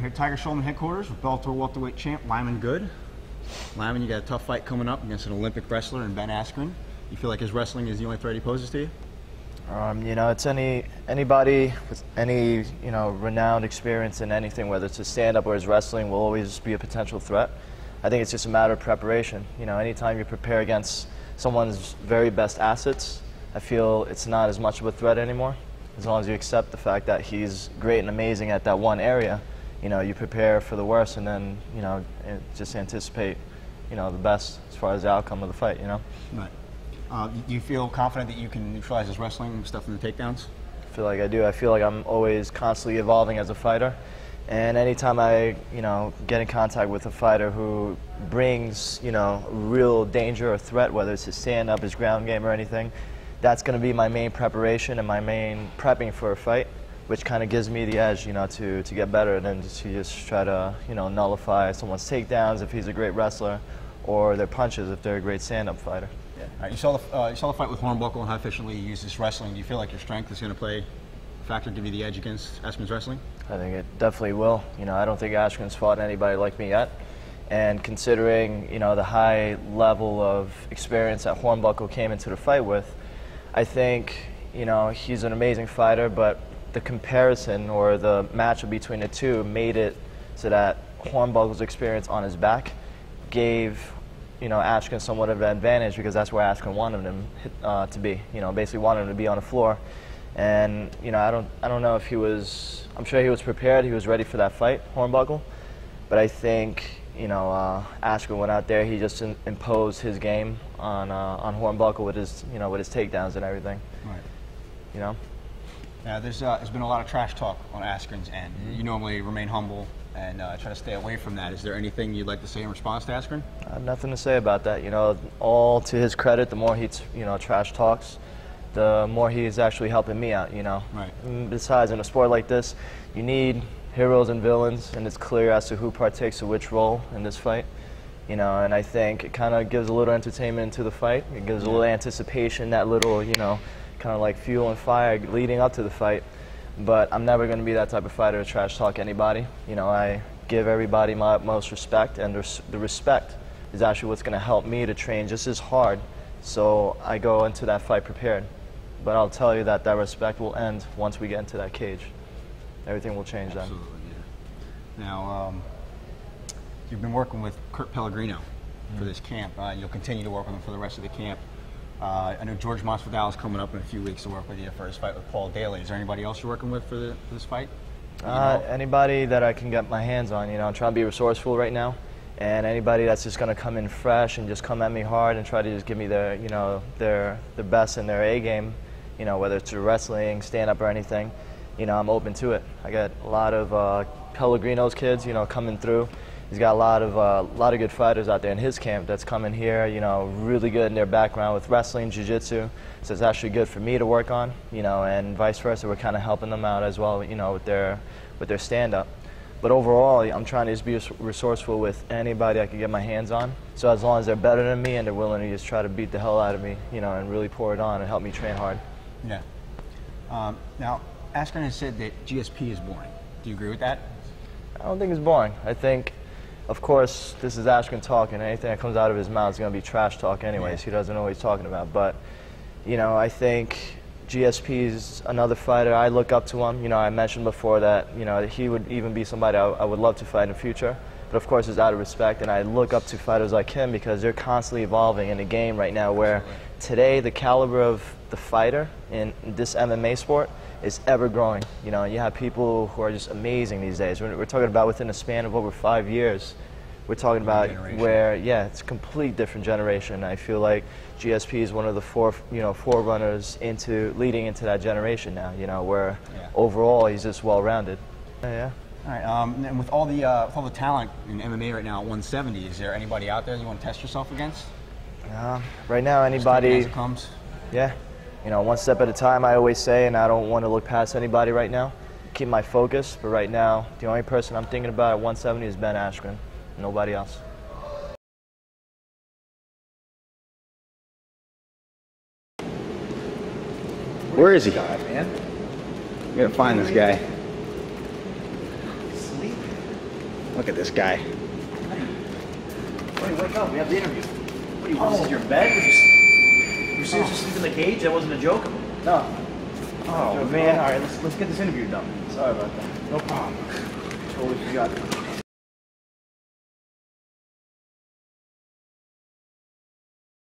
Here at Tiger Schulman headquarters with Bellator welterweight champ Lyman Good. Lyman, you got a tough fight coming up against an Olympic wrestler in Ben Askren. You feel like his wrestling is the only threat he poses to you? You know, it's anybody with any renowned experience in anything, whether it's his stand-up or his wrestling, will always be a potential threat. I think it's just a matter of preparation. You know, anytime you prepare against someone's very best assets, I feel it's not as much of a threat anymore. As long as you accept the fact that he's great and amazing at that one area, you know, you prepare for the worst and then, you know, just anticipate, you know, the best as far as the outcome of the fight, you know. Right. Do you feel confident that you can neutralize his wrestling stuff in the takedowns? I feel like I do. I feel like I'm always constantly evolving as a fighter. And anytime I, you know, get in contact with a fighter who brings, you know, real danger or threat, whether it's his stand-up, his ground game or anything, that's going to be my main preparation and my main prepping for a fight, which kind of gives me the edge, you know, to get better than to just try to, you know, nullify someone's takedowns if he's a great wrestler or their punches if they're a great stand-up fighter. Yeah. All right, you saw the fight with Hornbuckle and how efficiently you use this wrestling. Do you feel like your strength is going to play a factor, give you the edge against Askren's wrestling? I think it definitely will. You know, I don't think Askren's fought anybody like me yet. And considering, you know, the high level of experience that Hornbuckle came into the fight with, I think, you know, he's an amazing fighter, but the comparison or the matchup between the two made it so that Hornbuckle's experience on his back gave, you know, Askren somewhat of an advantage because that's where Askren wanted him to be. You know, basically wanted him to be on the floor. And, you know, I don't know if he was, I'm sure he was prepared, he was ready for that fight, Hornbuckle. But I think, you know, Askren went out there, he just imposed his game on Hornbuckle with his, you know, with his takedowns and everything. Right. You know? Now, there's been a lot of trash talk on Askren's end. You normally remain humble and try to stay away from that. Is there anything you'd like to say in response to Askren? I have nothing to say about that. You know, all to his credit, the more he, you know, trash talks, the more he is actually helping me out, you know. Right. Besides, in a sport like this, you need heroes and villains, and it's clear as to who partakes of which role in this fight. You know, and I think it kind of gives a little entertainment to the fight. It gives a little anticipation, that little, you know, kind of like fuel and fire leading up to the fight. But I'm never going to be that type of fighter to trash talk anybody. You know, I give everybody my utmost respect, and the respect is actually what's going to help me to train just as hard. So I go into that fight prepared. But I'll tell you that that respect will end once we get into that cage. Everything will change then. Absolutely, yeah. Now, you've been working with Kurt Pellegrino for this camp. You'll continue to work with him for the rest of the camp. I know George Masvidal is coming up in a few weeks to work with you for his fight with Paul Daly. Is there anybody else you're working with for this fight? Anybody that I can get my hands on. You know, I'm trying to be resourceful right now. And anybody that's just going to come in fresh and just come at me hard and try to just give me their, you know, their best in their A game, you know, whether it's wrestling, stand-up or anything, you know, I'm open to it. I got a lot of Pellegrino's kids, you know, coming through. He's got a lot of good fighters out there in his camp that's coming here, you know, really good in their background with wrestling, jiu-jitsu. So it's actually good for me to work on, you know, and vice versa. We're kind of helping them out as well, you know, with their stand-up. But overall, I'm trying to just be resourceful with anybody I can get my hands on. So as long as they're better than me and they're willing to just try to beat the hell out of me, you know, and really pour it on and help me train hard. Yeah. Now, Askren has said that GSP is boring. Do you agree with that? I don't think it's boring. I think, of course, this is Askren talking. Anything that comes out of his mouth is going to be trash talk anyways. Yeah. He doesn't know what he's talking about. But, you know, I think GSP is another fighter. I look up to him. You know, I mentioned before that, you know, he would even be somebody I would love to fight in the future. But of course, it's out of respect, and I look up to fighters like him because they're constantly evolving in the game right now where today the caliber of the fighter in this MMA sport is ever growing. You know, you have people who are just amazing these days. We're talking about within a span of over 5 years. We're talking about where, yeah, it's a complete different generation. I feel like GSP is one of the forerunners leading into that generation now, you know, where overall he's just well-rounded. Yeah. All right, and with all the talent in MMA right now at 170, is there anybody out there you want to test yourself against? Right now, anybody. As it comes? Yeah. You know, one step at a time, I always say, and I don't want to look past anybody right now. Keep my focus, but right now, the only person I'm thinking about at 170 is Ben Askren. Nobody else. Where is he? We gotta find this guy. Sleep. Look at this guy. Hey, wake up. We have the interview. What do you want? This is your bed? You're seriously sleeping in the cage? That wasn't a joke? No. Oh, man. All right, let's get this interview done. Sorry about that. No problem. Totally forgot.